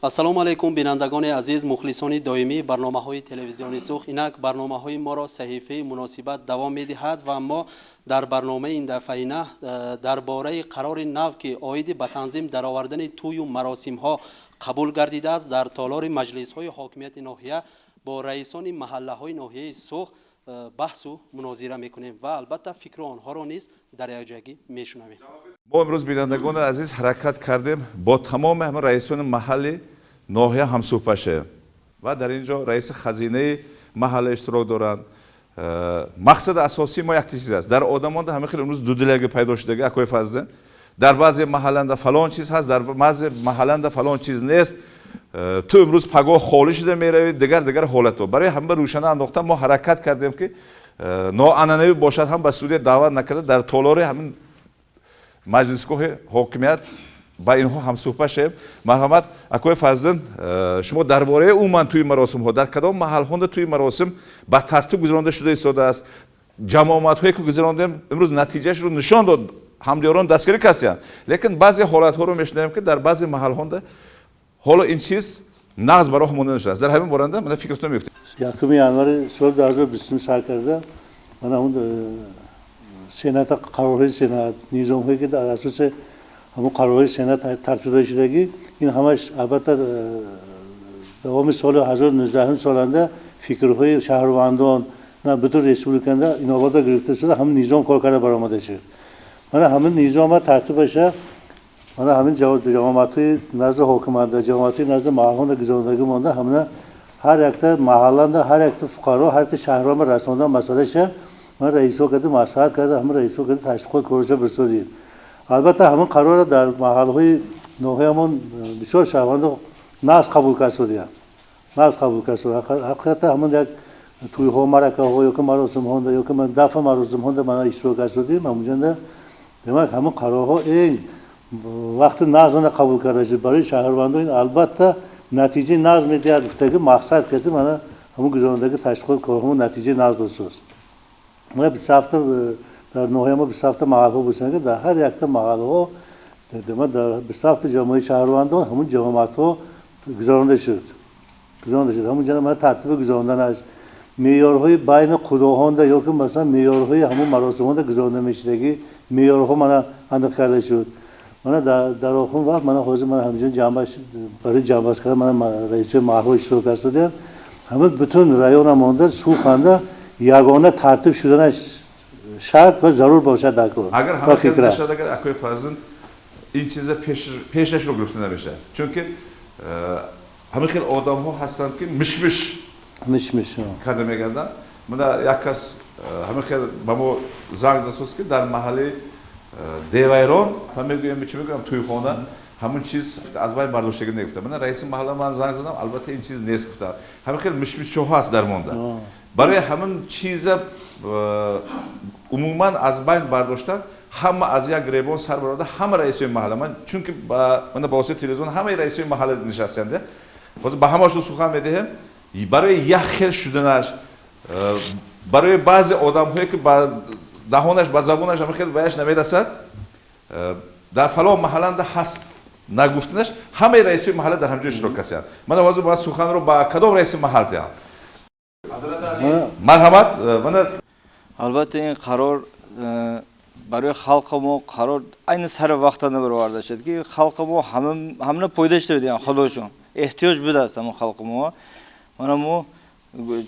ассалому алайкум бинандагони азиз, мухлисони доимии барномаҳои телевизиони Сух. Инак барномаҳои моро саҳифаи муносибат давом медиҳад ва мо дар барномаи ин дафъаина дар бораи қарори нав ки оиди ба танзим даровардани тӯю маросимҳо қабул гардидааст дар толори маҷлисҳои ҳокимияти ноҳия бо раисони маҳаллаҳои ноҳияи Сух баҳсу мунозира мекунем ва албатта фикру онҳоро низ дар якҷоягӣ мешунавем. мо имрӯз бинандагони азиз ҳаракат кардем бо тамоми ҳамин раисони маҳалли ноҳия ҳамсӯҳбат шавем ва дар ин ҷо раиси хазинаи маҳалла иштирок доранд. мақсади асосии мо якта чиз аст. дар одамонда ҳамин хел имрӯз дудилаги пайдо шудагӣ акои фазлин. дар баъзе маҳалланда фалон чиз ҳаст, дар баъзе маҳалланда фалон чиз нест. ту имрӯз пагоҳ холӣ шуда меравӣ, дигар ҳолатҳо. барои ҳама рӯшана андохта мо ҳаракат кардем ки ноанъанавӣ бошад, ҳам ба студия даъват накарда дар толори ҳамин маҷлисгоҳи ҳокимият ба инҳо ҳамсӯҳбат шавем. марҳамат акои фазлин, шумо дар бораи умуман тӯи маросимҳо дар кадом маҳалҳонда тӯи маросим ба тартиб гузаронида шуда истодааст? ҷамоматҳое ки гузарондем имрӯз натиҷаашро нишон дод, ҳамдиёрон дастгирӣ карданд. лекин баъзе ҳолатҳоро мешунавем ки дар баъзе маҳалҳонда ҳоло ин чиз нағз бароҳ монда нашудааст. дар ҳамин боранда мана фикртон мефтем. 1 январи соли 2020 сар карда мана он сената қарорҳои сенат низомҳое ки дар асоси ҳамон қарорҳои сенат тартиб дода шудагӣ ин ҳамаш албатта давоми соли 2019 соланда фикрҳои шаҳрвандон на бутун республикада инобатро гирифта шуда ҳамин низом кор карда баромада шуд. мана ҳамин низома тартиб баша мана ҳамин ҷамоатҳои назди ҳокиманда ҷамоатҳои назди маҳаллонда гузарондагӣ монда ҳамна ҳар якта маҳалланда ҳар якта фуқаро ҳар якта шаҳрванд расонда масъалаша ман раисҳо карда маслиҳат карда ҳамин раисҳо карда ташвиқот корша бирсодем. албатта ҳамин қарора дар маҳаллҳои ноҳиямон бисёр шаҳрвандо нағз қабул кардшуданд. нағз қабул кардшуда ҳақиқата ҳамин як тӯйҳо маъракаҳо ёки маросимҳонда ёки дафъа маросимҳонда мана иштирок кардшудем. ҳамунҷанда демак ҳамин қарорҳо ин вақти нағзанда қабул карда шуд. барои шаҳрвандон ин албатта натиҷаи нағз медиҳад. гуфтаги мақсад карди мана ҳамун гузарондагӣ ташвиқот корҳои натиҷаи нағз додшудааст. мана 27 дар ноҳия мо 27 маҳалҳо бошанд ки дар ҳар якта маҳалҳо демак дар 27 ҷамоаи шаҳрвандон ҳамун ҷамоатҳо гузаронда шуд. ҳамунҷа мана тартиби гузаронданаш меъёрҳои байни қудоҳонда ёки масалан меъёрҳои ҳамун маросимҳонда гузаронда мешудагӣ меъёрҳо мана андоқ карда шуд. мана дар охирин вақт мана ҳозир мана ҳаминҷа ҷамъбаш барои ҷамъбаст кардан мана раисои маҳалҳо иштирок кардшудем. ҳамин бутун района монда суханда ягона тартиб шуданаш шарт ва зарур бошад дар кор. агар ҳама хел нашад, агар акои фазлин ин чиза пешашро гирифта намешад. чунки ҳамин хел одамҳо ҳастанд ки мишмиш карда мегарданд. мана як кас ҳамин хел ба мо занг засост ки дар маҳалли девайрон та мегӯям чӣ мегӯям тӯйхона ҳамун чиз аз байн бардоштагӣ негуфта. мана раиси маҳалла ман занг задам, албатта ин чиз нест гуфта. ҳамин хел мишмишчо ҳаст дар монда. барои ҳамин чиза умуман аз байн бардоштан ҳама аз як гребон сар барода ҳама раисои маҳалла ман чунки мана ба воситаи телевизион ҳамаи раисои маҳалла нишастанд. ҳозир ба ҳамашон сухан медиҳем. барои як хел шуданаш барои баъзе одамҳое ки ба даҳонаш ба забонаш ҳамин хел ваяш намерасад дар фалон маҳалланда ҳаст нагуфтанаш ҳамаи раисои маҳалла дар ҳамҷо иштирок карданд. мана ҳозир бояд суханро ба кадом раиси маҳал диҳам? марҳамат. мана албатта ин қарор барои халқи мо қарор айни сари вақтанда бароварда шуд ки халқи мо ҳамна пойда иштавидиям худошон эҳтиёҷ будааст ҳамон халқи мо. мана мо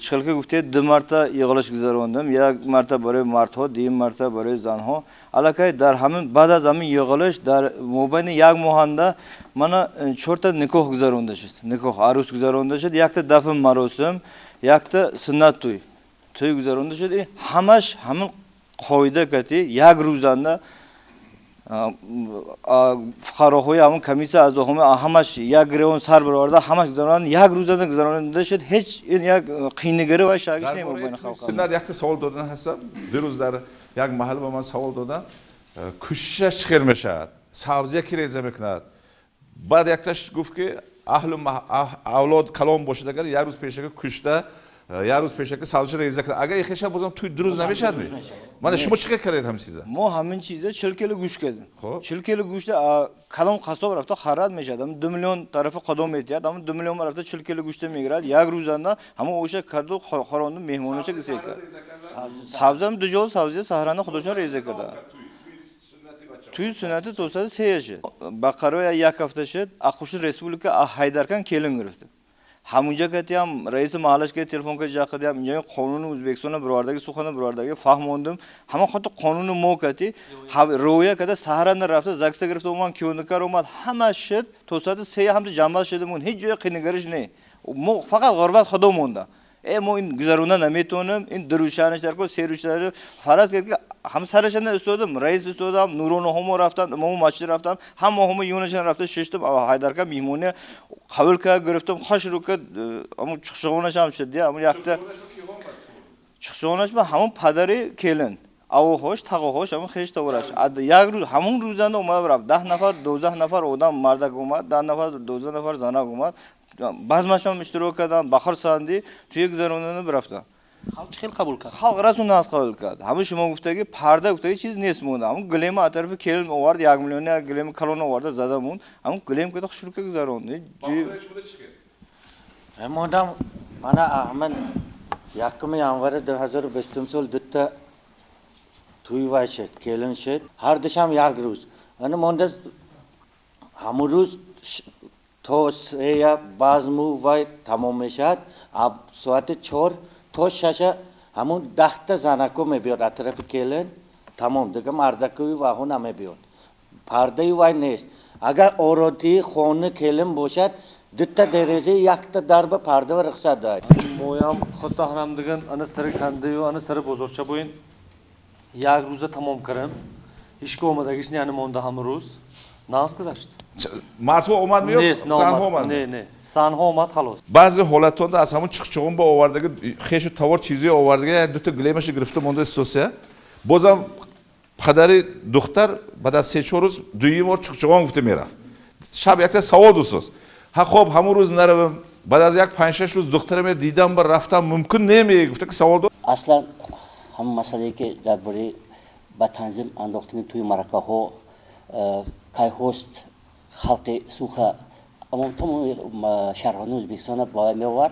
чикал ки гуфтед 2 марта йиг'ilish гузарондим. як марта барои мардҳо, дуюм марта барои занҳо. аллакай дар ҳамин баъд аз ҳамин йиг'ilish дар мобайни як моҳанда мана 4 та никоҳ гузаронда шуд. никоҳ арӯс гузаронда шуд. якта дафн маросим, якта суннат тӯй гузаронда шуд. ҳамаш ҳамин қоида кати як рӯзанда фуқароҳои ҳамон комиссия аъзоҳои ҳамаш як гревон сар бароварда ҳамаш гузаронанд як рӯзанда гузаронда шуд. ҳеҷ ин як қiyniгари ва шагиш не мебойни халқ. синнат якта савол додан ҳастам. дурӯз дар як маҳалла ба ман савол додан. кӯшишаш чӣ хел мешавад? сабзия ки реза мекунад? баъд якташ гуфт ки аҳлу авлод калон бошад агар як рӯз пешака кушта як рӯз пешака сабзиша реза кунад. агар ихеша бозам тӯй 2 рӯз намешавад? mana shuma chiqib kerak ham siza ما همین چیزا 40 کیلو گوشت کردیم خب. 40 کیلو گوشت کلام قصاب رفته خرید میشه آدم 2 میلیون طرف قدم میتیاد آدم 2 میلیون رفته 40 کیلو گوشت میگیرد یک روزانه همون اوشه کرد و خوراند مهمونش کسی کرد سبزی هم دو جور سبزی سحرانه خودشون ریزه کرده توی سنت توسط سهشه بقره یک هفته شد اخوش رسپولیکا هایدرکان کلن گرفته همونجا که هم رئیس محلش که تلفن که جا کردیم اینجا قانون ازبکستان براردگی سخن براردگی فهموندم همه خود قانون مو کردی رویا کرده سهران رفته زکسه گرفته اومد کیونکار اومد همه شد توسط سه هم جمع شدمون هیچ جای قینگرش نه مو فقط غربت خدا مونده ما این گذرونه نمیتونم این دروشانش در کو سیروش در فرض کرد که همسرشان استودم رئیس استودم نورون هم رفتن ما مسجد رفتم هم یونشان رفته ششتم هایدرکا میمونه قبول کرد گرفتم خوش رو که اما چخشونش هم شد اما یکتا چخشونش با همون پدری کلن او هوش تاگو هوش همون خیش تورش یک روز همون روزانه اومد رفت 10 نفر 12 نفر آدم مرد اومد 10 نفر 12 نفر زن اومد باز ماشم اشتراک کردم بخار ساندی توی یک زرونانه برفتم خالق خیلی قبول کرد خالق رسون ناس قبول کرد همه شما گفته که پرده گفته چیز نیست مونده همون گلیم از طرف کلم آورد 1 میلیون گلیم کلون آورد زده مون همون گلیم که شروع کرد زرون هموندم من احمد یکم یانوار 2020 سال دوتا توی وای شد کلن شد هر دشم یک روز من موندز همون روز تو سه بازمو وای تمام میشد اب ساعت 4 تا 6 همون 10 تا زنکو میبیاد از طرف کلن تمام دیگه مردکوی واهو نمیبیاد پرده وای نیست اگر اوراتی خونه کلن باشد دوتا دریزه یک تا درب پرده و رخصت داد مویام خود تاخرم دیگن آن سر کنده و آن سر بزرچه بوین یک روزه تمام کردم هیچ که اومدگیش نه مونده هم روز ناز گذشت مردها اومد میاد نیست زنها اومد نه سنها اومد خلاص بعضی حالتونده از همون چخچغون با آوردگی خیش و توار چیزی آوردگی دو تا گلیمش گرفته مونده استوسه بازم پدر دختر بعد از 3-4 روز دوی بار چخچغون گفته میرفت شب یک سواد دوست ها خب همون روز نروم بعد از یک 5-6 روز دخترم دیدم بر رفتم ممکن نمی گفته که سوال اصلا هم مسئله که درباره با تنظیم انداختن توی مرکه کایهوست خلق سوخه اما تمام شهران ازبکستان با میوار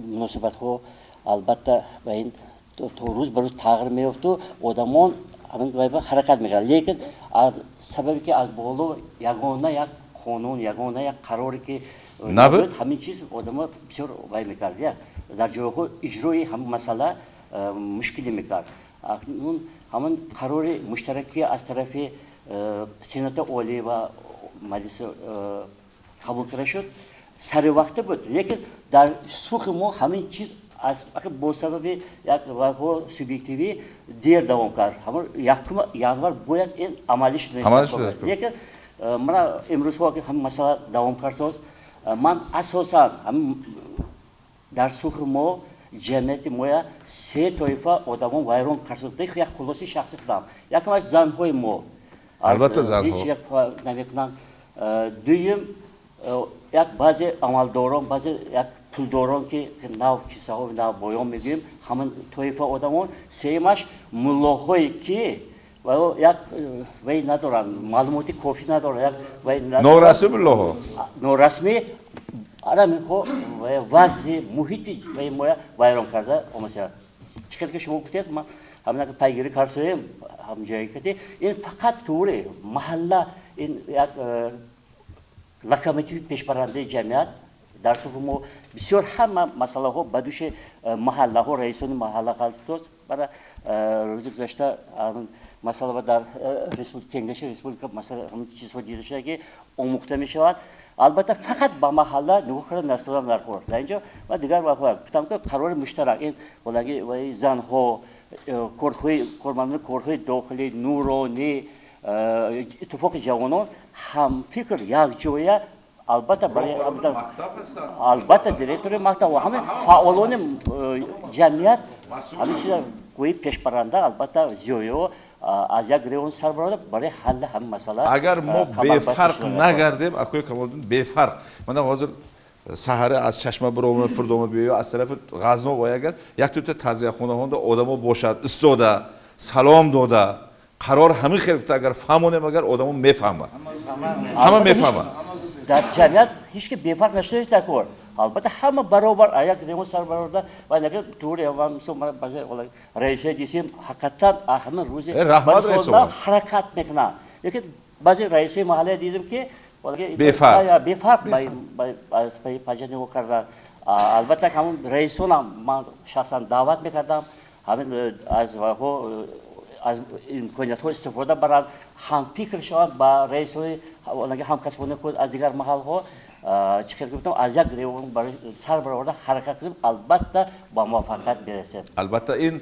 مناسبت ها البته با این تو روز بروز تغییر میفت و آدمان همین وایبا حرکت میکنن لیکن سببی که از بالو یگانه یک قانون یگانه یک قراری که نبود همین چیز آدم بسیار وای میکرد یا در جای خود اجرای هم مسئله مشکلی میکرد اون همون قرار مشترکی از طرف سنت عالی و مجلس قبول کرده شد سر وقت بود لیکن در سوخ ما همین چیز از با سبب یک واقع سوبیکتیوی دیر دوام کرد همون یکم یانوار باید این عملی شد لیکن من امروز که هم مسئله دوام کرد من اساسا هم در سوخ ما جمعیت ما 3 طایفه آدمان وایران کرد یک خلاصی شخصی خودم یکم از زنهای ما البته زنها هیچ یک نمیکنن دویم یک بعضی عملداران بعضی یک پولداران که نو کیسه ها نو بایان میگیم همون طایفه آدمان سیمش ملاهایی که و یک وی ندارن معلوماتی کافی ندارن یک وی نورسمی بالله نورسمی آدم خو وضع محیطی وی ما وایران کرده مثلا چیکار که شما گفتید ما همین که پیگیری کردیم هم جایی که این فقط طوره محله این یک لکامتی پیشبرنده جمعیت در صورت ما بسیار همه مسئله ها بدوش محله ها رئیسان محله خالص برای روز گذشته مسئله در کنگره ریسپوبلیکا مسئله همین چیزها دیده شده که آموخته می شود البته فقط با محله نگاه کردن نستودن در کار در اینجا و دیگر واقعا گفتم که قرار مشترک این ولگی و زن ها کارهای داخلی نورانی اتفاق جوانان هم فکر یک جایه البته برای البته دیرکتور مکتب و همه فعالان جمعیت همین چیز کوی پیشبرنده البته زیایو از یک ریون سر برده برای حل هم مسئله اگر ما بفرق نگردیم اکوی کمالدین بفرق من حاضر саҳаре аз чашма биромад фурдомад биё аз тарафи ғазно ва агар як тута тазияхонаҳонда одамо бошад истода салом дода қарор ҳамин хел гуфта агар фаҳмонем агар одамо мефаҳмад ҳама мефаҳмад дар ҷамъият ҳеҷ ки бефарқ наштаи такор албатта ҳама баробар аяк ремо сар баробар ва агар тур ва мисол мана баъзе раисе дисем ҳақиқатан ҳамин рӯзи раҳмат раисо ҳаракат мекунад лекин баъзе раисе маҳалле дидем ки бефарқ аз паҷа нигоҳ кардан албатта ҳамон раисонам ман шахсан даъват мекардам ҳамин аз имкониятҳо истифода баранд ҳамфикр шаванд ба раисони ҳамкасбони худ аз дигар маҳалҳо чӣ хел гуфтам аз як ревон сар бароварда ҳаракат кунем албатта ба муваффақият мерасем албатта ин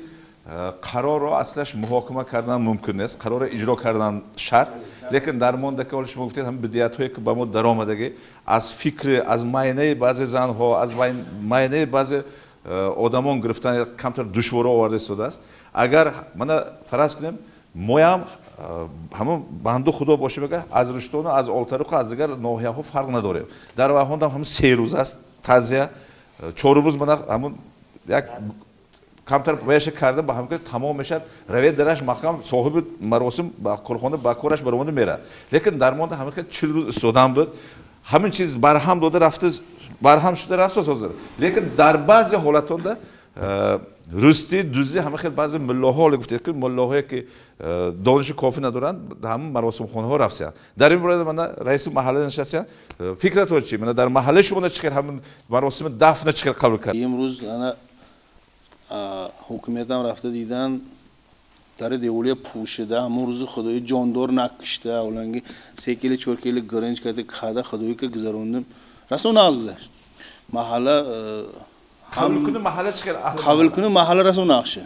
қарорро аслаш муҳокима кардан мумкин нест қарорро иҷро кардан шарт лекин дармонда ки шумо гуфтед ҳам бидиятҳое ки ба мо даромадаги аз фикри аз майнаи баъзе занҳо аз майнаи баъзе одамон гирифтан камтар душворо оварда истодааст агар мана фараз кунем моям ҳамон банду худо бошем агар аз риштону аз олтаруқу аз дигар ноҳияҳо фарқ надорем дар ваҳондам ҳамон 3 рӯз аст тазия 4 рӯз мана ҳамон як камтар ваяша карда ба ҳам тамом мешад равед дараш мақам соҳиби маросим ба корхона ба кораш баромада мерад лекин дар монда ҳамин хел 40 рӯз истодан буд ҳамин чиз барҳам дода рафта барҳам шуда рафта ҳозир лекин дар баъзе ҳолатонда рӯсти дӯзи ҳамин хел баъзе муллоҳо гуфтед ки муллоҳое ки дониши кофӣ надоранд ҳамин маросимхонаҳо рафтанд дар ин бораи мана раиси маҳалла нишастанд фикратон чи мана дар маҳаллаи шумо чӣ хел ҳамин маросими дафна чӣ хел қабул кард имрӯз ҳукуметам рафта дидан дари деволия пӯшида ҳамон рӯзи худои ҷондор накишта авваланги 3 кило 4 кило гиринҷ карда када худои ки гузарондим расо нағз гузашт маҳалла қабул куни маҳалла расо нақша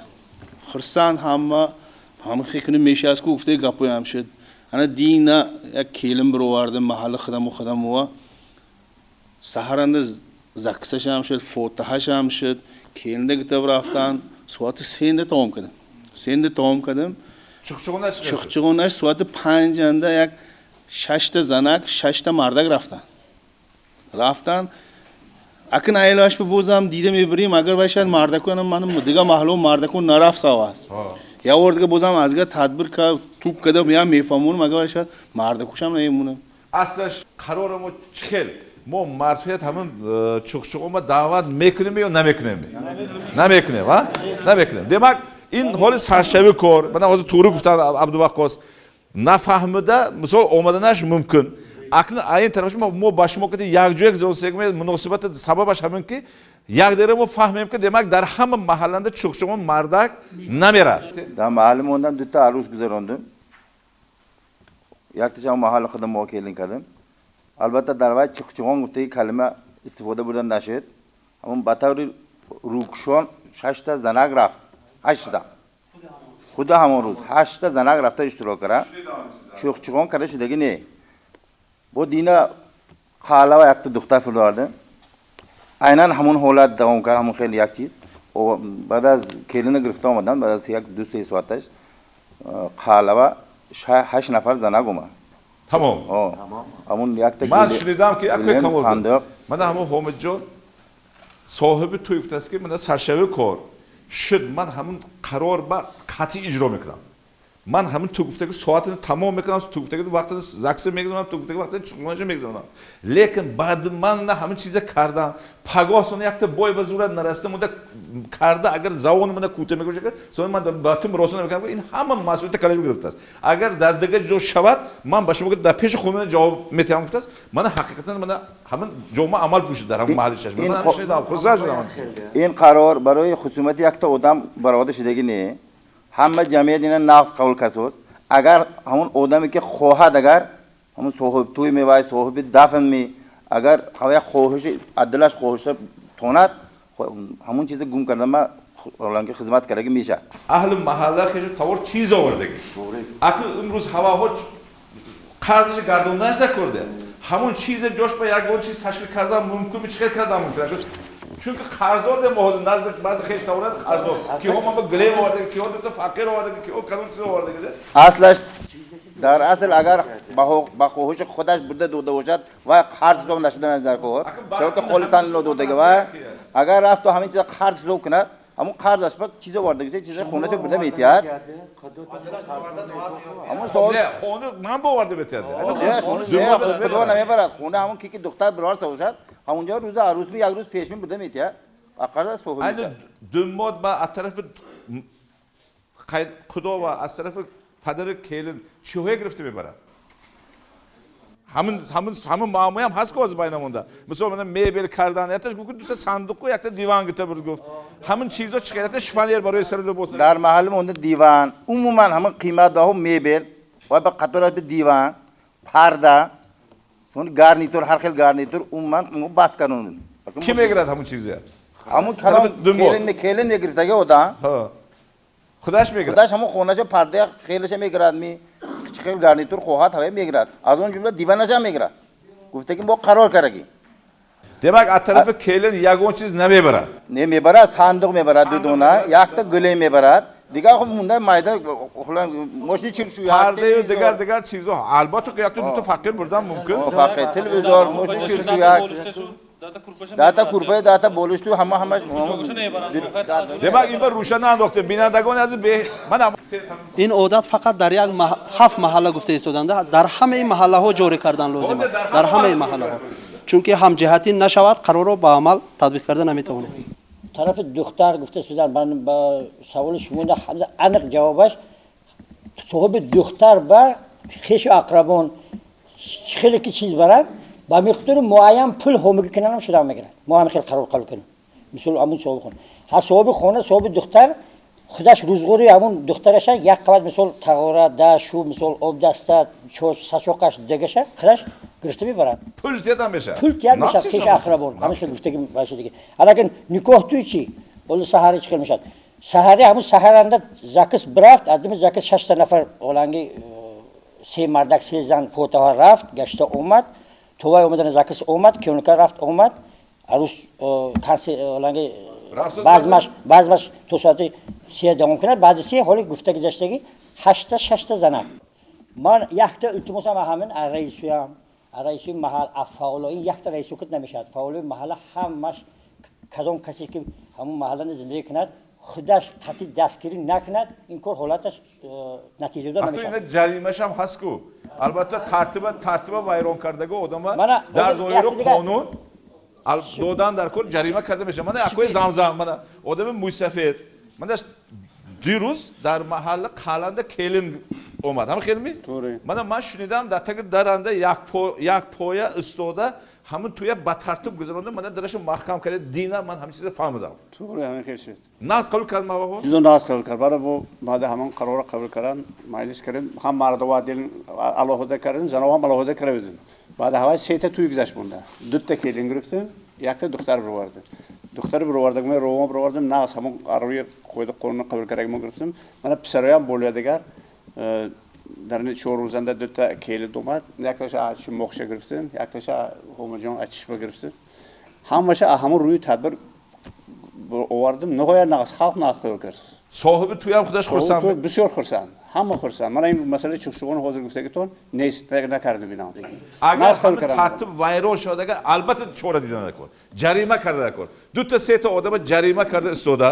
хурсанд ҳама хикуни мешаст ку гуфтаи гапоям шуд ана дина як келин бировардим маҳалла худамова саҳаранда закисашам шуд фотиҳашам шуд келинда гитаб рафтан соати 3 таом кардам 3 таом кардам чуқчуғонаш соати 5 як 6 занак 6 мардак рафтан акин айлаш бозам дидам мебирим агар бошад мардаконам манам дига маҳалло мардакон нарафт саваст я бор дига бозам азга тадбир ка туп кадам я мефаҳмонам агар бошад мардакушам намемонам аслаш қарорамо чӣ хел мо мардҳоят ҳамин чуқчуғома даъват мекунем ё намекунем намекунем намекунем демак ин ҳоли саршави кор мана ҳозир туғри гуфтан абдуваққос нафаҳмида мисол омаданаш мумкин акн айн тарафаш мо ба шумо кати якҷояк зонсегме муносибати сабабаш ҳамин ки якдигаро мо фаҳмем ки демак дар ҳама маҳалланда чуқчуғон мардак намерад дар маҳалли мондам дута арӯз гузарондим якташам маҳалли худам мо келин кардим албатта дар вай чуқчуғон гуфтаи калима истифода бурдан нашуд ҳамон ба таври рӯкушон 6 занак рафт 8 худа ҳамон рӯз 8 занак рафта иштирок кара чуқчуғон карда шудаги не бо дина қалава якта духтар фурдоварди айнан ҳамон ҳолат давом кард ҳамон хеле як чиз баъд аз келина гирифта омадан баъд аз як 2-3 соаташ қалава 8 нафар занак омад тамом ҳамон якта ман шунидам ки якое камол мана ҳамон ҳомидҷон соҳиби ту гуфтааст ки мана саршави кор шуд ман ҳамон қарор ба қатъӣ иҷро мекунам ман ҳамин ту гуфтаги соатини тамом мекунам ту гуфтаги вақтини закси мегзанам ту гуфтаги вақтини чуқчуғонаша мегзанам лекин баъди ман ҳамин чиза кардам пагоҳ сони якта бой ба зурат нарасида муда карда агар завони мана кӯта мекунам сони ман ба ту муросима намекунам ин ҳама масъулияти калаҷо гирифтааст агар дар дигар ҷо шавад ман ба шумо дар пеши хонана ҷавоб метиҳам гуфтааст мана ҳақиқатан мана ҳамин ҷома амал пӯшид дар ҳамин маҳалли шаш ман шунидам хурсанд шудам ин қарор барои хусумати якта одам бароварда шудаги не ҳама ҷамъият ина нағз қабул кардааст агар ҳамон одаме ки хоҳад агар ҳамон соҳибтӯй мевай соҳиби дафн ме агар ҳавая хоҳиши адилаш хоҳиша тонад ҳамон чиза гум карда ки хизмат кардаги мешавад аҳли маҳалла хешу тавор чиз овардаги акн имрӯз ҳаваҳо қарзаши гардонданаш накарда ҳамон чиза ҷош ба ягон чиз ташкил кардан мумкин чӣ хел кардан мумкин чунки қарздор дем ҳозир назди баъзе хеш таврад қарздор киҳо ман ба гилем овардаги киҳо дута фақир овардаги киҳо кадом чиз овардаги аслаш در اصل اگر با خواهش خودش بوده دوده باشد و قرض رو نشده نظر کن چون که خالصان لو دوده و اگر رفت تو همین چیز قرض رو کنه همون قرضش بعد چیز وارد چیز خونش بوده میتیاد همون سوال نه خونه من باورده بتیاد خدا نمیبرد خونه همون کی دختر برار باشد همونجا روز عروس یک روز پیش بوده میتیاد آخر صحبت aynı dönmod ba at tarafı kudo va az tarafı padarı kelin çoğuya girifti mi bara hamın mamuyam has koz baynamında mesela bana mebel kardan yataş bu kudu sandık koy yakta divan gita bir guft hamın çizo çıkarata şifaner baroy sarılı bolsun در محل مونده دیوان عموما همه قیمت ها میبل و به قطار به دیوان پرده سون گارنیتور هر خیل گارنیتور عموما باز کنون kime girer hamın çizi همون طرف دنبال. کلن میگیرد که اودا ha خداش میگیره خودش همون خونه‌شو پرده خیلش میگیرد می خیل گارنیتور خواهد هوا میگیرد از اون جمله دیوانش هم میگیرد گفته که با قرار کرگی demek at tarafı kelin yagon çiz ne bebera نه میبرد صندوق میبرد دو دونه یک تا گله میبرد دیگه خب مونده مایده ماشین چیل شو pardeyi diğer çizo albatta ki yakta dutu fakir buradan mümkün فقط تلویزیون ماشین چیل شو یک داتا kurpa data boluştu همه demek in ruşana andoktu binadagon az be man این عادت فقط در یک 7 محله گفته ایستادند در همه محله ها جاری کردن لازم است در همه محله ها چون که هم جهتی نشود قرار رو به عمل تطبیق کردن نمیتونه طرف دختر گفته سودن من با سوال شما انق جوابش صاحب دختر با خیش اقربان خیلی کی چیز برن با مقدار معین پول همگی کنن هم شدن میگیرن ما هم خیلی قرار کنیم مثل همون صاحب خونه ها صاحب خونه صاحب دختر خودش روزگاری همون دخترش یک قبل مثل تغاره داشو مثل آب دسته سچوقش دگش خودش گرفته میبرن pul tiyadan beşe پول تیار میشه خیش اقربان همیشه گفته که باشه دیگه الان نکاح توی چی ولی سحری چیکار میشد سحری همون سحرنده زاکس برافت ادم زاکس 6 نفر اولانگی 3 مردک 3 زن پوتا رفت گشته اومد توای اومدن زاکس اومد کیونکا رفت اومد عروس کسی اولانگی بعضمش تو ساعتی 3 دوام کنه بعد 3 حالی گفته گذشتگی 8 6 تا زنه من یک تا التماسم همین رئیسیم رئیسی محل افعالای یک تا رئیس وکت نمیشد فعالای محل همش کدام کسی که همون محل زندگی کند خودش قطعی دستگیری نکند این کار حالتش نتیجه دار نمیشه aklı carimeş ham hasku albatta tartıba vayron kardagi odama dar dolayı kanun doğudan dar kor jarime kardı meşe mana akoy zamzam mana odamın musafir mana diruz dar mahalle qalanda kelin omad ham kelmi mana man shunidam datagi daranda yak poya istoda hamın tuya batartıp güzelonda mana darashim mahkam kare dina man ham size fahmidam توره همین خیر شد naz qabul kalma baba جدا ناز قبول کرد برای bu بعد همان قرار قبول کردن مجلس کردن هم مرد و دل علاهده کردن زنها هم علاهده کردن بعد هوا سه تا توی گذشت مونده دو تا کلین گرفتم یک تا دختر رو آوردم دختر رو آوردم من روم رو آوردم نه همون قراری خود قانون قبول کردم گرفتم من پسرایم بولیه دیگر در این 4 روزنده دو تا کیل دومد یک تاش آتش مخشه گرفتم یک تاش هومجان آتش گرفتم همش همون روی تدبیر آوردم نهایت نقص خلق نقص کرد. sahibi tuyam xudash xursand بسیار خرسند همه خرسند من این مسئله چخشوان حاضر گفته که تون نیست نکردم اینا دیگه agar tartib vayron shodaga albatta chora didan akor jarima karda akor du ta se ta odama jarima karda istoda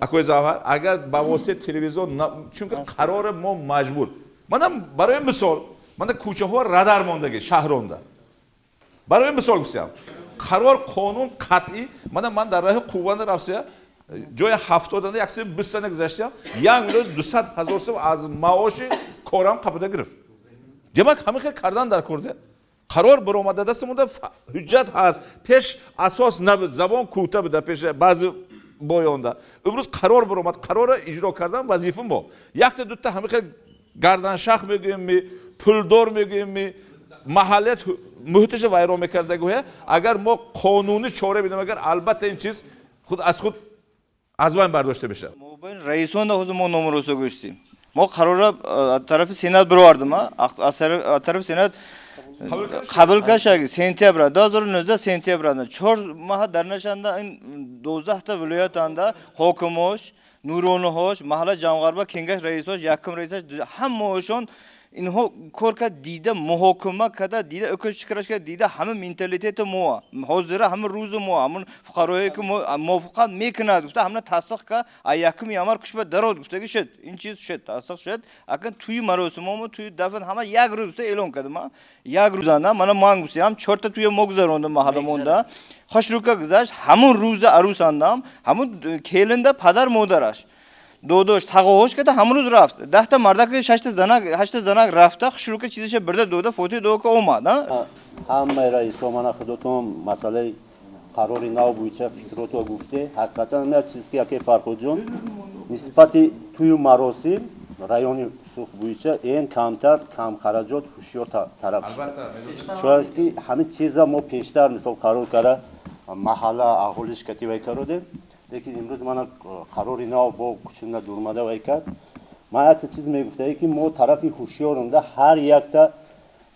akoy zavhar agar bavosita televizion chunki qarori mo majbur mana baroy misol mana ko'chaho radar mondagi shahronda baroy misol gusam qaror qonun qat'iy mana man dar rahi quvvanda rafsa joy 70 da yaksa 100 sana guzashtam 1,200,000 so'm az maoshi koram qapida girib demak hamma xil qardan dar ko'rdi qaror biromadada simunda hujjat has pesh asos nabid zabon kuta bida pesh ba'zi boyonda imroz qaror biromad qarori ijro kardan vazifam bor yakta dutta hamma xil gardan shax megimmi puldor megimmi mahallat muhtija vayron mekardagi go'ya agar mo qonuniy chora bidam agar albatta این چیز خود از خود از بین برداشته بشه. موبایل رئیسون ده حضور ما نمروسو گوشتیم. ما قراره طرف سینات برواردیم از طرف سینات قبول کردیم سنتیبر 2019 سنتیبر 4 ماه در نشانده این 12 تا ولایت آنده حکومش نورونهاش محل جامعه کنگش رئیسش یکم رئیسش همه‌شون اینها کار که دیده محاکمه کده دیده اکش چکرش که دیده همه منتالیته مو حاضره همه روز مو همون فقرایی که موافقت میکنه گفته همه تصدیق که ایاکم یامر کش به درود گفته که شد این چیز شد تصدیق شد اگر توی مراسم ما توی دفن همه یک روز اعلام کرده ما یک روزانه من مانگوسی هم چهار تا توی مگذروندم محل مونده خوش رو که گذشت همون روز عروس اندام همون کلنده پدر مادرش دودوش تقاهش کرده همون روز رفت 10 تا مردک 8 زنک رفته شروع که چیزش برده دوده فوتی دو که اومد همه رئیس من خودتون مسئله قراری نو بویچه فکراتو گفته حقیقتا نه چیزی که فرخود جون نسبت توی مراسم رایونی سوخ بویچه این کمتر کم خرجات هوشیار طرف شد چون که همه چیزا ما پیشتر مثال قرار کرده محله اهالیش کتیبای کرده لیکن امروز من قراری نو با کچنده دورمده وای کرد من یک چیز میگفته که ما طرف هوشیارونده هر یک تا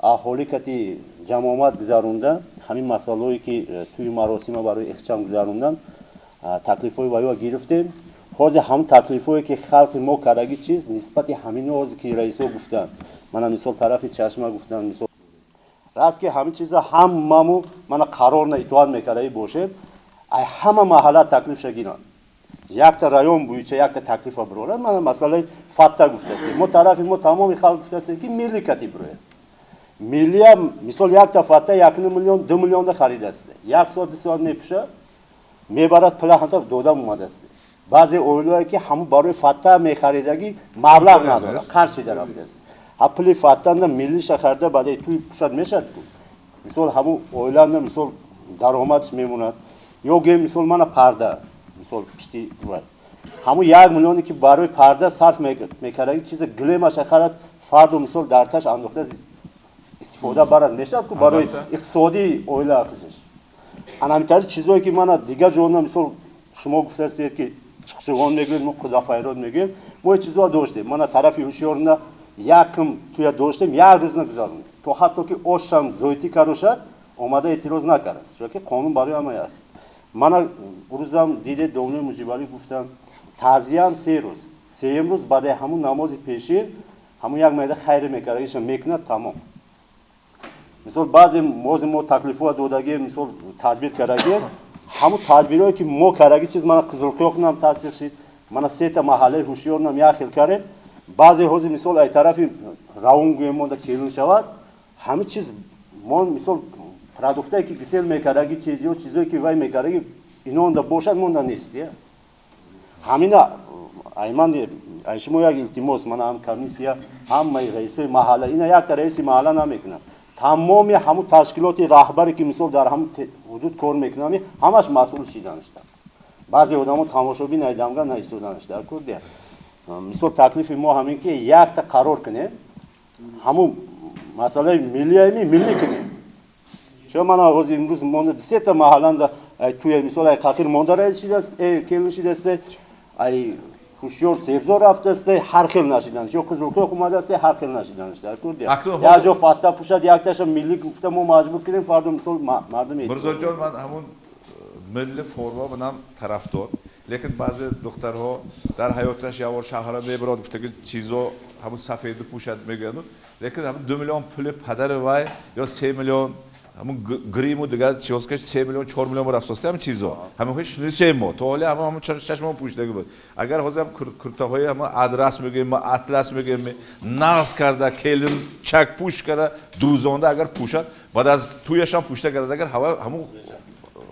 اهالی کتی جماعت گذارونده همین مسائلی که توی مراسم برای اخچام گذاروندن تکلیفای وایو گرفتیم خود هم تکلیفایی که خلق ما کردگی چیز نسبت همین روزی که رئیسو گفتن من مثال طرف چشمه گفتن مثال راست که همین چیزا هم مامو من قرار نه اتوان میکردی باشه ای همه محله تکلیف شگیرن یک تا رایون بویچه یک تا تکلیف برولن من مسئله فتا گفته ما طرف ما تمام خلق گفته که ملی کتی بروه ملی هم مثال یک تا فتا 1 میلیون 2 میلیون ده خرید است یک ساعت 2 ساعت میپشه میبرد پلاهانتا دودم اومده است بعضی اویلایی که همون برای فتا میخریدگی مبلغ نداره قرضی درافته است اپلی فتا نه ملی شخرده بعد توی پوشاد میشد مثال همون اویلان مثال درآمدش میموند یا گیم مثال من پرده مثال پشتی همون 1 میلیونی که برای پرده صرف میکردگی چیز گلیم شخرد فرد مثال درتش انداخته استفاده برد میشد که برای اقتصادی اویلا ارزش همینطوری چیزایی که من دیگه جونا مثال شما گفته استید که چخچگان میگید ما خدا فیراد میگیم ما چیزا داشتیم من طرفی هوشیارونه یکم توی داشتیم یک روز نگذاریم تو حتی که اوشم زویتی کاروشد اومده اعتراض نکرد چون که قانون برای همه است من روزم دیده دولت مجیبالی گفتم تعزیه 3 روز 3 روز بعد همون نماز پیشین همون یک میده خیر میکرد ایش میکنه تمام مثال بعضی ما تکلیفات دادگی مثال تدبیر کردگی همون تدبیرایی که ما کردگی چیز من قزلقیاق نام تاثیر شد من 3 تا محله هوشیار نام یک خیل کردم بعضی حوزه مثال ای طرفی راون گویم دا کیلون شود همه چیز ما مثال پروداکتی که گسیل میکردگی چیزایی که وای میکردگی اینا اوندا باشد مونده نیست همینا ایمان شما یک التماس من هم کمیسیا هم رئیس محله اینا یک تا رئیس محله نمیکنم تمامی همون تشکیلات رهبری که مثال در هم حدود کار میکنن همش مسئول شدنشتن بعضی آدما تماشابی نیدمگا نیستودنشتن کردی مثال تکلیف ما همین که یک تا قرار کنه همون مسئله ملی کنه چون من آغاز امروز مونده 3 تا محله توی مثال ای قاقیر مونده رئیس شده است کلون شده است ای هوشیار سبزار رفته است هر خیل نشیدنش یا قزلقیاق اومده است هر خیل نشیدنش در کردی یا جا فتا پوشد یک تاش ملی گفته ما مجبور کردیم فردا مثال مردم مرزا جان من همون ملی فرما منم طرفدار لیکن بعضی دخترها در حیاتش یوار شهر میبرد گفته که چیزا همون سفید پوشد میگن لیکن همون 2 میلیون پول پدر وای یا 3 میلیون همون گریم و دیگر چیز که 3 میلیون 4 میلیون برافت همین چیزا همه خوش نیست ما تو حالا همون چشم پوشیده بود اگر حاضر کرتاهای هم آدرس میگیم ما اطلس میگیم ناز کرده کلم چک پوش کرده دوزونده اگر پوشد بعد از تویش هم پوشته کرده اگر هوا همون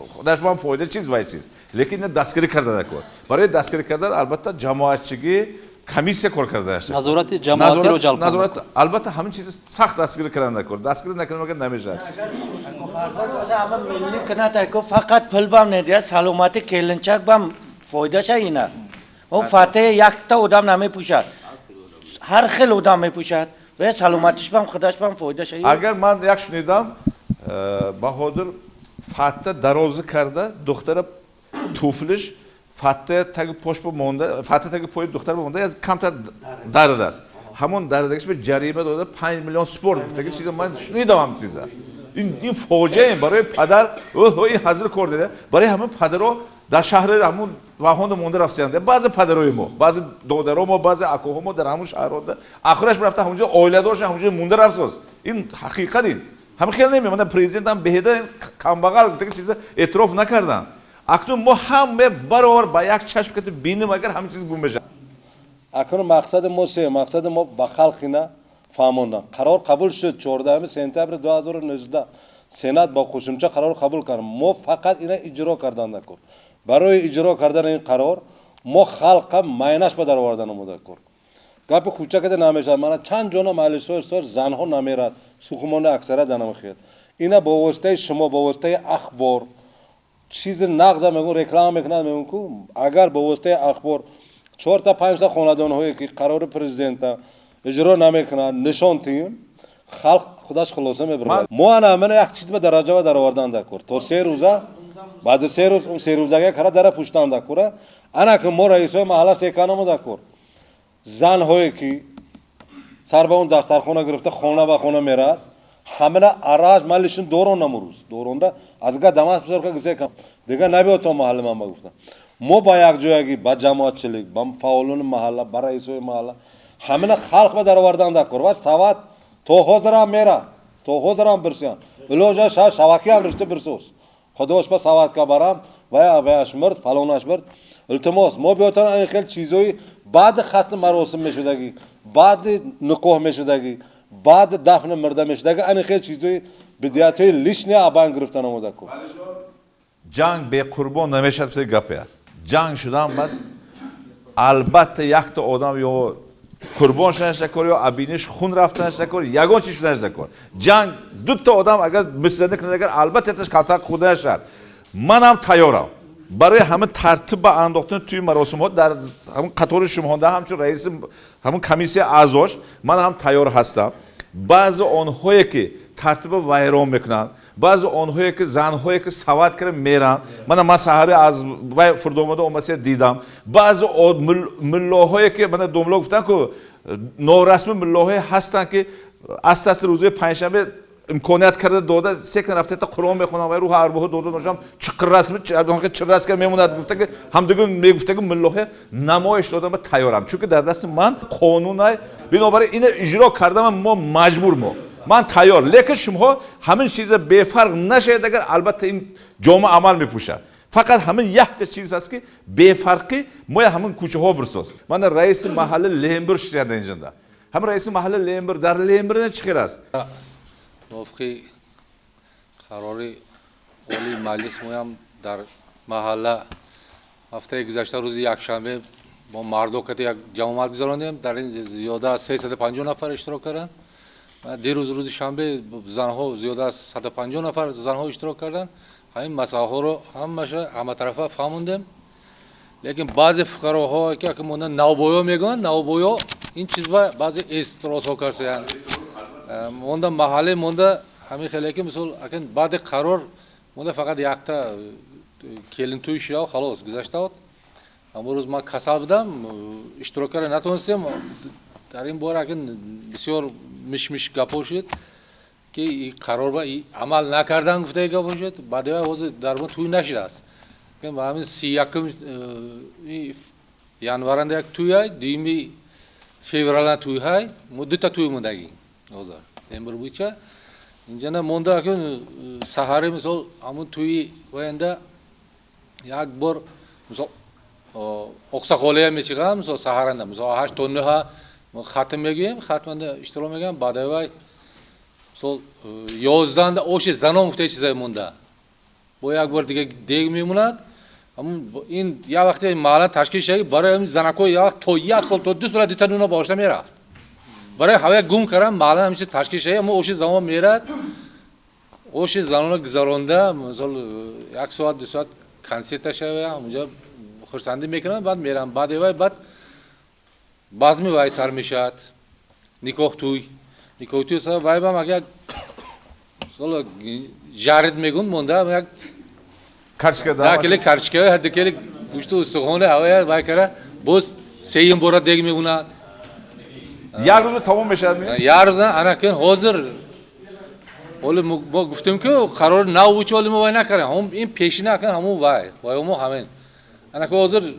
خودش با هم فایده چیز وای چیز لیکن دستگیری کرده نکرد برای دستگیری کردن البته جماعتچگی کمیسیه کار کرده است نظارت جماعتی رو جلب نظارت البته همین چیز سخت دستگیری کردن نکرد دستگیری نکنه مگر نمیشه همه ملی کنه تا فقط پول بام ندیه سلامتی کلنچک بام فایده شه اینا و فاتح یک تا آدم نمیپوشد هر خیل آدم میپوشد و سلامتیش بام خودش بام فایده شه اگر من یک شنیدم بهادر فاتح درازی کرده دختر توفلش فاتح تگ پشت مونده فاتح تگ پای دختر مونده از کمتر درد است همون دردش به جریمه داده 5 میلیون سپورت گفته که چیزا من شنیدم چیزا این فوجه برای پدر او این حاضر کرده برای همه پدرها در شهر همون ва ҳонд монда рафтанд баъзе падарои мо баъзе додаро мо баъзе акоҳо мо дар ҳамун шаҳрҳода ахираш рафта ҳамунҷо оиладорша ҳамунҷо монда рафтоз ин ҳақиқат ин ҳама хел немеона президентам беҳеда камбағал гуфта чиза эътироф накардан акнун мо ҳаме баробар ба як чашм кати бинем агар ҳама чиз гум мешавад акнун мақсади мо мақсади мо ба халқина фаҳмонда қарор қабул шуд 14 сентябри 2019 сенат ба қӯшимча қарор қабул кард мо фақат ина иҷро кардан дакор барои иҷро кардани ин қарор мо халқа майнаш ба даровардан омода кор гапи кӯча када намешавад мана чанд ҷона маҳаллисои сор занҳо намерад сухумони аксарат данамахед ина бо воситаи шумо бо воситаи ахбор чизи нағза мегӯн реклама мекунад мегӯн ку агар бо воситаи ахбор 4 5 хонадонҳое ки қарори президента иҷро намекунад нишон тиҳем халқ худаш хулоса мебирад мо анамана як чиз ба дараҷа ва даровардан дакор то 3 рӯза баъди 3 рӯз 3 рӯзага кара дара пуштан дакора ана ки мо раисои маҳалла секанамо дакор занҳое ки сар ба он дастархона гирифта хона ба хона мерад ҳамина араж малишин дорон намурӯз доронда азга дамас бисор ка гисекам дига набиё то маҳалли ман ба гуфта мо ба якҷоягӣ ба ҷамоатчилик ба фаъолони маҳалла ба раисои маҳалла ҳамина халқ ба даровардан дакор ва сават то ҳозирам мерад то ҳозирам бирсиян илоҷа шавакиам ришта бирсоз худош ба саватка барам ваяш мирд фалонаш мирд илтимос мо биётан ин хел чизои баъди хатми маросим мешудагӣ баъди никоҳ мешудагӣ баъди дафни мирда мешудагӣ ани хел чизои бидиятҳои лишни абан гирифтан омода кун ҷанг беқурбон намешавад гапе ҷанг шудан бас албатта якта одам ё қурбон шуданаш дакор ё абиниш хун рафтанаш дакор ягон чиз шуданаш дакор ҷанг дута одам агар мисзанӣ кунад агар албатта таш калтак худанаш шад манам тайёрам барои ҳамин тартиб ба андохтани туи маросимҳо дар ҳамин қатори шумоҳонда ҳамчун раиси ҳамин комиссия аъзош ман ҳам тайёр ҳастам баъзе онҳое ки тартиба вайрон мекунанд баъзе онҳое ки занҳое ки сават кара меранд ман саҳари аз вай фурдомада омасия дидам баъзе миллоҳое ки мана думло гуфтанд ку норасми миллоҳое ҳастанд ки аст рӯзои панҷшанбе имконият карда дода секн рафтета қуръон мехонам ва рӯҳи арбоҳо дода ношам чиқрасми чирраска мемонад гуфта ки ҳамдиги мегуфта ки миллоҳе намоиш додан ба тайёрам чунки дар дасти ман қонунай бинобар ин иҷро кардам мо маҷбур мо ман тайёр лекин шумоҳо ҳамин чиза бефарқ нашавед агар албатта ин ҷома амал мепӯшад фақат ҳамин якта чиз ҳаст ки бефарқӣ мо ҳамин кӯчаҳо бирсоз ман раиси маҳалли лембир шуяда инҷанда ҳамин раиси маҳалли лембир дар лембир чӣ хел аст мувофиқи қарори олии маҷлис моям дар маҳалла ҳафтаи гузашта рӯзи якшанбе мо мардокати як ҷамомат гузаронем дар ин зиёда аз 350 нафар иштирок карданд дирӯз рӯзи шанбе занҳо зиёда аз 150 нафар занҳо иштирок карданд ҳамин масъалаҳоро ҳаматарафа фаҳмондем лекин баъзе фуқароҳо ки монда навбоё мегӯянд навбоё ин чизба баъзе эътирозҳо карсаянд монда маҳалле монда ҳамин хеле ки мисол акин баъди қарор монда фақат якта келинтӯи шияв халос гузаштаод ҳамон рӯз ман касал будам иштирок карда натонистем дар ин бора акин бисёр мишмиш гапҳо шуд ки қарор ба амал накардан гуфтаи гапҳо шуд баъди ҳозир дар мо тӯй нашудааст ба ҳамин 31 январанда як тӯй ҳай 2 феврална тӯй ҳай мо дута тӯй мондагӣ ҳозир эмир буйча инҷана монда акун саҳари мисол ҳамун тӯи оянда як бор мисол оқсақолия мечиқам мисол саҳаранда мисол 8 то 9 мо хатм мегӯем хатманда иштирок мегӯям баъди вай мисол 11 оши занон гуфта чизае монда бо як бор дига дег мемонад ҳамун ин як вақте маҳалла ташкил шади барои ҳамин занакои як то 1 сол то 2 сола дита нуна бошта мерафт барои ҳавая гум кардам маҳалла ҳамиша ташкил шади аммо оши замон мерад оши занона гузаронда мисол 1 соат 2 соат консерта шавая ҳамунҷа хурсандӣ мекунам баъд мерам баъди вай баъд базми вай сар мешавад никоҳтӯй сар вай бам як жарид мегӯн монда як дакели карчка дакели гӯшти устухони ҳавая вай кара боз сеюм бора дег мемонад як рӯз тамом мешавад як рӯз анакин ҳозир оли мо гуфтем ки қарори нав бучи оли мо вай накардем ин пешина акан ҳамун вай мо ҳамин Ana ki hazır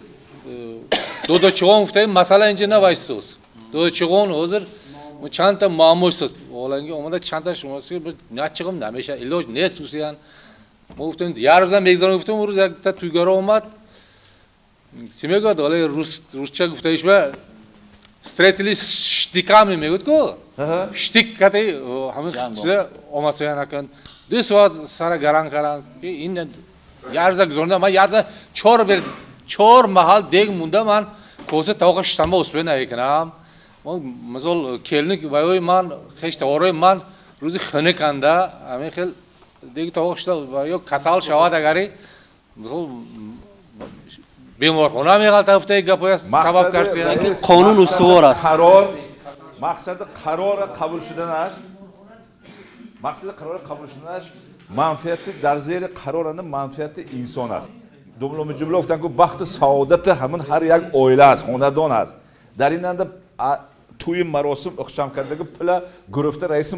dodoçuğun uftayı masala ince ne başsız. Dodoçuğun hazır çanta ta mamursuz. Olangi omada çanta şuması bir ne çıkım ne meşa illoş ne susiyan. Muftun yarızdan begzan uftun vuruz ta tuygara olmad. Simega da öyle Rusça uftayış ve Stretili ştikami megut ko. Ştik katı hamı size olması yani akın. Düz o sara garan in yarzak zorunda ama yarza çor mahal deg munda man kosa tavka ştamba usben ayıknam. O mazol kelnik vayoy man heş tavroy man ruzi khane kanda ame khel deg tavka şta vayo kasal şava da gari. Mazol بیمارخانه میگه تفته گپای سبب کرده قانون استوار است مقصد قرار قبول شدنش منفعت در زیر قرارن منفعت انسان است دوم جمله گفتن که بخت سعادت همون هر یک عائله است خاندان است در این اند توی مراسم اخشام کرده که پلا گرفته رئیس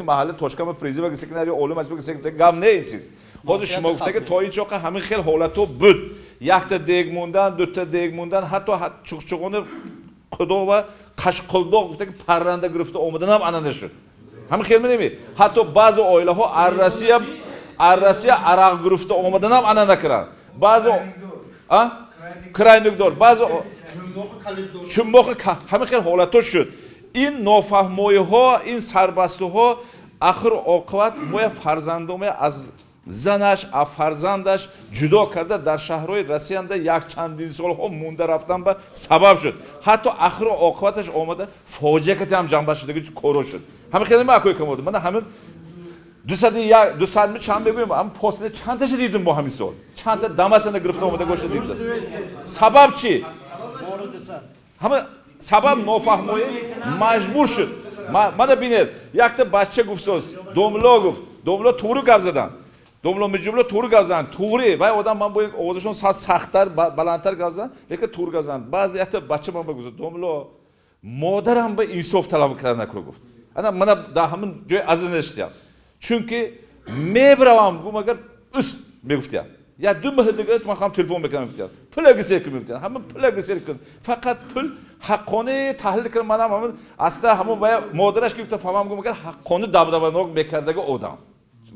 محله توشکم پریزی و گسکناری علوم است بگه گم نه این چیز خود شما گفته که تا اینجا همین خیلی حالتو بود یک تا دیگ موندن دو تا دیگ موندن حتی چوغچوغون خدا و قشقلداغ گفته که پرنده گرفته اومدن هم اننده شد همین خیلی نمی حتی بعض عائله ها عرسی عرق گرفته اومدن هم اننده کردن بعض کرایندگدار بعض چنباق همین خیلی حالتو شد این نافهمایی ها این سربسته ها آخر عاقبت موی فرزندم از زنش فرزندش جدا کرده در شهرهای رسیانده یک چندین سال ها مونده رفتن به سبب شد حتی آخر عاقبتش آمده فاجعه که هم جنبه شده که کورو شد همین خیلی ماکوی کمود من همین دو ساعت می چند بگویم هم پست چند تاش دیدم با همین سال چند تا دماسنده گرفته اومده گوشه دیدم سبب چی همه سبب نافهمایی مجبور شد من ببینید یک تا بچه گفتوس دوملا تورو گپ زدن دوملا میجمله تور گازن توری و آدم من باید آوازشون سخت‌تر بلندتر گازن لیکن تور گازن بعضی وقت بچه من بگوزه دوملا مادرم به انصاف طلب کردن نکرد گفت انا من در همین جای عزیز نشدم çünkü میبرم گم اگر است میگفتم یا دو ماه دیگه است من خواهم تلفن بکنم میگفتم پول گسیر کنم میگفتم همه پول گسیر کن فقط پول حقانه تحلیل کردم منم همون اصلا همون باید مادرش گفت فهمم گم اگر حقانه دبدبانوک میکرده که آدم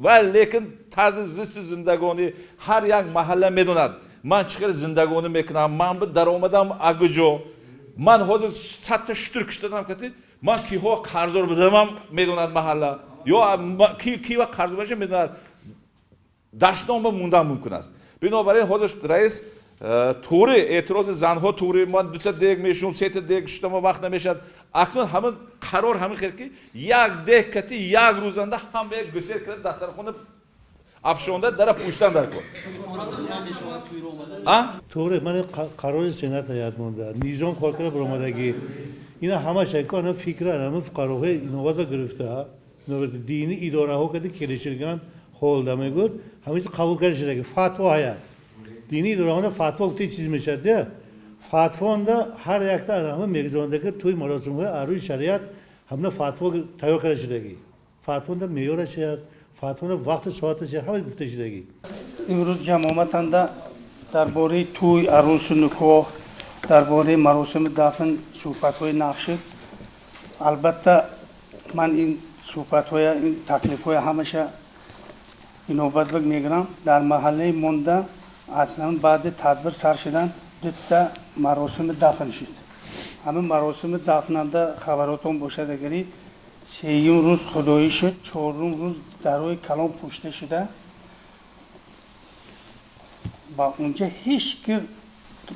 ولی لیکن طرز زیست زندگانی هر یک محله میدوند من چقدر زندگانی میکنم من به درآمدم اگجو من حاضر 100 تا شتر کشیدم که من کیها قرضدار بدم میدوند محله یا کیها قرض باشه میدوند داشتم به موندن ممکن است بنابراین حاضر رئیس توری اعتراض زنها توری من دو تا دیگ میشم سه تا دیگ شدم وقت نمیشد اکنون همین قرار همین خیر که یک دیگ کتی یک روزنده هم به یک گسیر کرد دسترخوان افشانده در پوشتن در کن توری من قرار سنت یاد مونده نیزام کار کرده برآمدگی اینا همه شکل فکر همه قرارهای اینواد گرفته دینی اداره ها کردی کلیشگان هول دمیگود همیشه قبول کرده شده که فتوا هست دینی اداره فتوا گفته چیز میشد ده فتوا انده هر یک تا همه میگذارنده که توی مراسم های اروی شریعت همه فتوا تیار کرده شدگی فتوا انده میاره شد فتوا انده وقت ساعت شد همه گفته شدگی امروز جماعت انده درباره توی عروس نکاح درباره مراسم دفن صحبت های نقشه البته من این صحبت های این تکلیف های همشه اینوبت بگ میگرم در محله مونده اصلا بعد تدبیر سر شدن دو تا مراسم دفن شد همه مراسم دفننده خبراتون باشه دگری سیوم روز خدایی شد چهارم روز دروی کلام پوشته شده با اونجا هیچ که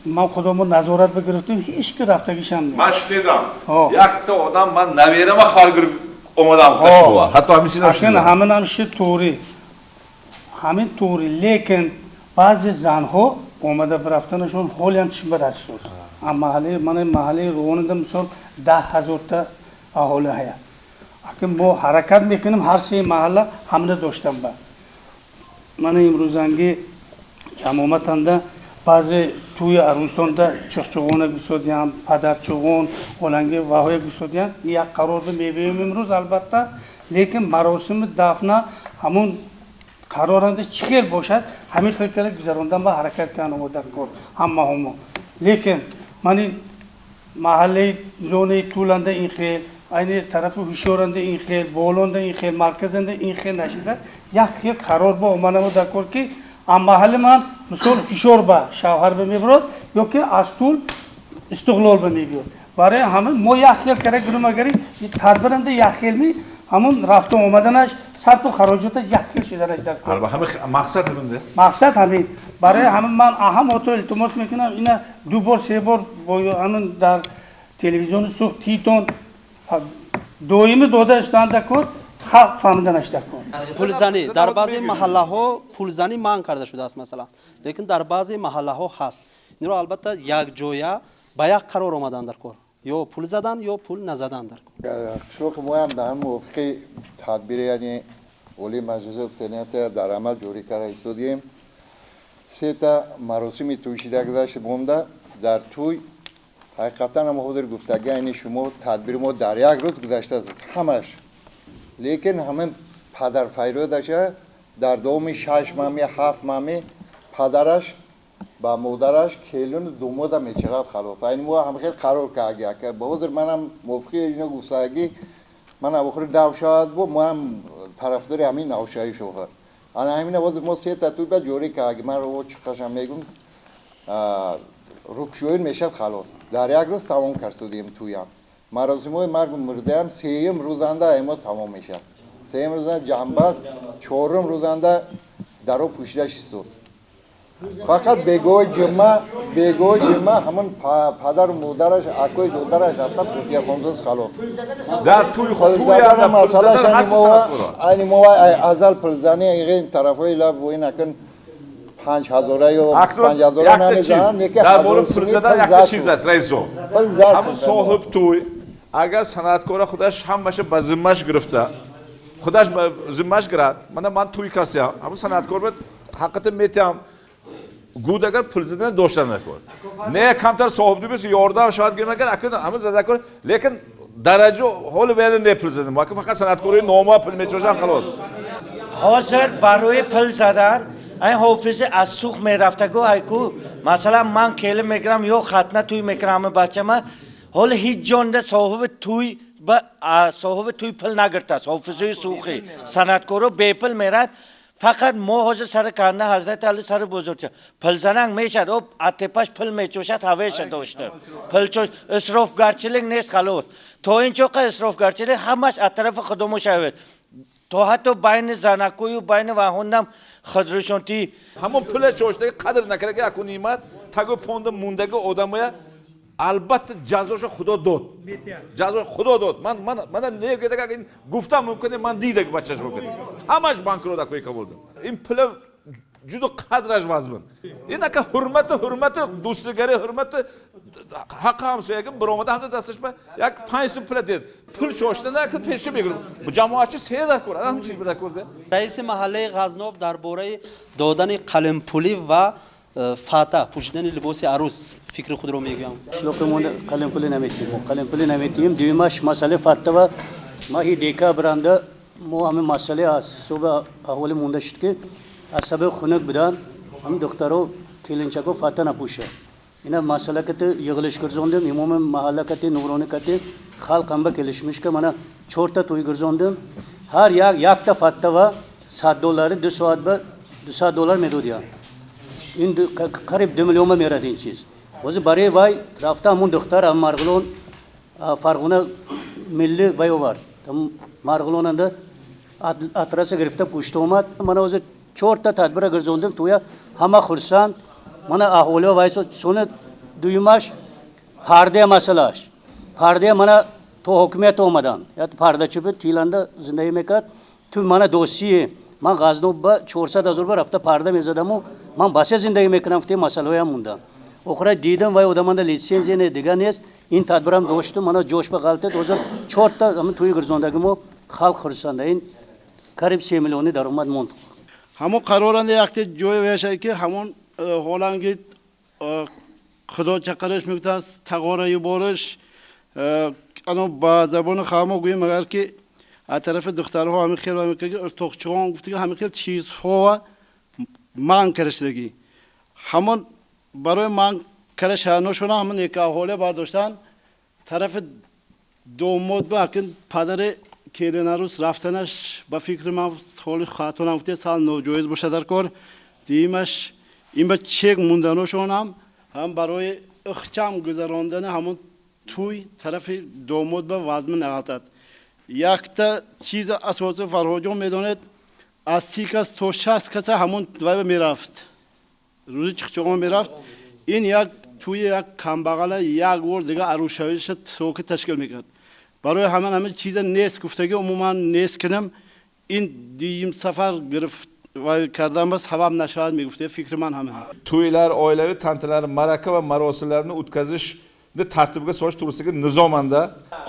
من خودمو نظارت بگرفتم هیچ که رفتگیشم نیست من شنیدم یک تا آدم من نویرم خارگر اومدم تشوا حتی همین چیزا شنیدم همین هم شد توری همین توری لیکن بعضی زنها اومده برفتنشون حالی هم چی برسوز اما محله رواننده مثال 10,000 تا اهالی هست اگه ما حرکت میکنیم هر سه محله حمله داشتم با من امروزنگی جماعتنده بعضی توی عروسانده چخچوغونه گسودیان پدرچوغون اولنگی واهای گسودیان یک قرار به میبینیم امروز البته لیکن مراسم دفنه همون qaroranda chiqel boshad hamil xilkala guzarondan ba harakat kanı o dakor hamma homo lekin mani mahalle zone tulanda in xil aynı tarafı huşoranda in xil bolonda in xil markazında in xil naşida yak xil qaror ba mana o dakor ki mahalle man misol huşor ba şavhar be mebrod yok ki astul istiqlol be megiyor برای همون ما یخیل کرده گروه مگری تدبیرنده یخیل می همون رفت و آمدنش صرف و خراجاتش یخیل شدنش در کار. البته همین مقصد همینه. مقصد همین برای همون من اهم اوتو التماس میکنم اینا دو بار سه بار با همون در تلویزیون سوخت تیتون دویمی دوده اشتانده کرد خلق فهمیدنش در کار. پولزنی در بعضی محله ها پولزنی منع کرده شده است مثلا لیکن در بعضی محله ها هست. این رو البته یک جویا با یک قرار آمدن در کار. یا پول زدن یا پول نزدن در شوق ما هم در موافقه تدبیر یعنی ولی مجلس سنت در عمل جوری کرده استودیم سه تا مراسم توشیده گذاشته بونده در توی حقیقتا هم خودر گفتگی یعنی شما تدبیر ما در یک روز گذاشته است همش لیکن همین پدر فیرو داشته در دوم 6 ماهی 7 ماهی پدرش با مادرش کلون دومودا میچقدر خلاص این مو هم خیلی قرار کرده که بازر منم موافقه اینا گفتگی من آخر داوشاد بو ما هم طرفدار همین نوشایی شوهر انا همین بازر ما سه تا توی بعد جوری کرده من رو چقدرشم میگم روکشوین میشد خلاص در یک روز تمام کردیم توی هم مراسمای مرگ مرده هم سیم روزنده اما تمام میشه سیم روزنده جنباز چهارم روزنده درو پوشیده شد فقط بگوی جمعه همون پدر و مادرش اکوی دخترش رفته فوتیا خونزوز خلاص در توی خود توی هم مسئله این مو ازل پلزنی این طرفای لب و این اکن 5000 یا 5000 نمیزنن در مورد پول زدن یک چیز است رئیسو همون صاحب توی اگر صنعتکار خودش هم باشه به ذمه‌اش گرفته خودش به ذمه‌اش گرفت من توی کاسیا همون صنعتکار بود حقیقت میتم گود اگر پول زدن داشتن نکن نه کمتر صاحب دوی بس یاردم شاید گیر مگر اکنون همون زده کن لیکن درجه حال بیان نه پول زدن ما که فقط صنعتکاری نامه پول میچوشن خلاص حاضر برای پول زدن این حافظ از سوخ میرفته گو ایکو مثلا من کیله میگرم یا ختنه توی میگرم بچه ما حال هیچ جانده صاحب توی پول نگرفته است حافظه سوخی صنعتکارو بی پول میرد فقط ما حاضر سر کنده حضرت علی سر بزرگ پل زننگ میشد او اتپاش پل میچوشد هویش داشته پل چوش اسرافگرچیلینگ نیست خلاص تا اینجا که اسرافگرچیلینگ همش از طرف خودمو شود تا حتی بین زنکوی و بین واهوندم خدرشونتی همون پل چوشته قدر نکرده اکو نیمت تگو پونده موندگی آدمای البته جزاش خدا داد جزاش خدا داد من نمیگه که این گفتم ممکنه من دیده که بچه‌ش بکنه همش بانکرو دکوی قبول داد این پل جدا قدرش وزمن اینا که حرمت دوستگری حرمت حق همسایه که برآمده هم دستش به یک 5 پل دید پل چاشته نه که پیش میگیرم جماعتش سه در کرد همین چیز بده کرده رئیس محله غزنوب درباره دادن قلم پولی و فاتا پوشیدن لباس عروس فکر خود رو میگم شلوکمون قلم پولی نمیتیم دیماش مسئله فاتا و ما هی دیکا برنده ما همه مسئله از صبح احوال مونده شد که از سبب خنک بدن هم دخترو کلینچاکو فاتا نپوشه اینا مسئله که یغلش کرزوندم امام محله که نورانی که خالق هم با کلشمیش که من 4 تا توی گرزوندم هر یک تا فاتا و $7 2 ساعت با $200 میدادیم این قریب 2 میلیون میرد این چیز واسه برای وای رفته همون دختر هم مرغلون فرغونه ملی وای آورد مرغلون انده اتراس گرفته پشت اومد من واسه 4 تا تدبیر گرزوندم توی همه خرسان من احواله وایس سونه دویمش پرده مسئلهش پرده من تو حکومت اومدن یا پرده چوبه تیلنده زندگی میکرد تو من دوستیه من غزنوب با 400,000 رفته پرده میزدم و من بسیار زندگی میکنم فتی مسئله هم موندم آخر دیدم وای آدمان لیسنس نه دیگه نیست این تدبیرم داشتم من جوش به غلطه 4 تا همون توی گرزوندگیمو خلق خرسانده این قریب 3 میلیونی درآمد موند همون قرارنده وقتی جوی ویشه که همون هولنگی خدا چقدرش میگه تقاره بارش انا با زبان خامو گویم مگر که از طرف دخترها همین خیلی همین که ارتقچوان گفته که همین خیلی چیزها من کرشتگی همون برای من کرش هنوشون همون نکاح حاله برداشتن طرف دومود با که پدر کیلن عروس رفتنش با فکر من حال خاتون گفته سال نوجویز باشه در کار دیمش این با چک موندنشون هم برای اخچام گذراندن همون توی طرف دومود با وزم نهاتد یک تا چیز اساسی فرهاجون میداند از 30 کس تا 60 کس همون دوای میرفت روزی چخچقان میرفت این یک توی یک کمبغل یک ور دیگه عروشویش سوک تشکیل میکرد برای همه چیز نیست گفتگی عموما نیست کنم این دیم سفر گرفت و کردم بس حباب نشاد میگفته فکر من همه to'ylar oilaviy tantanalar maraka va marosimlarni o'tkazishni tartibiga solish to'g'risidagi nizomanda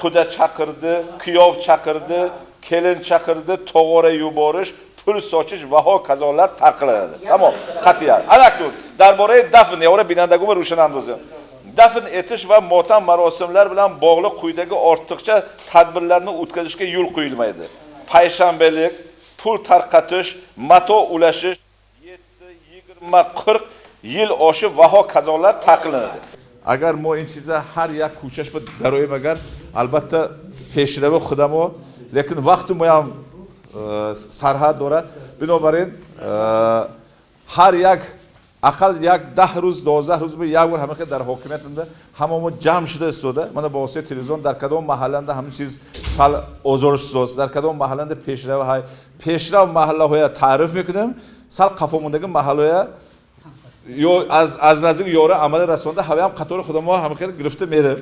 quda chaqirdi kuyov chaqirdi kelin chaqirdi tog'ora yuborish pul sochish va hokazolar taqiqlanadi tamom qat'iyan alakdur darborai dafn yavra binandagum ro'shanandozi dafn etish va motam marosimlar bilan bog'liq quyidagi ortiqcha tadbirlarni o'tkazishga yo'l qo'yilmaydi payshanbalik pul tarqatish mato ulashish 7-20-40 yil oshib va hokazolar taqiqlanadi agar mo in chiza har yak ko'chash ba daroim agar albatta peshravi xudamo lekin vaqti mo ham sarhad dora binobarin har yak aqal yak 10 ro'z 12 ro'z bir yak bor hamiqa dar hokimiyatida hamma jam shida istoda mana ba vosita televizion dar kadom mahallanda hamma chiz sal ozorish so'z dar kadom mahallanda peshravi hay peshrav mahalla hoya ta'rif میکنم sal qafomundagi mahallaya yo az nazik yora amali rasonda havayam qatori xudamo hamiqa girifta merim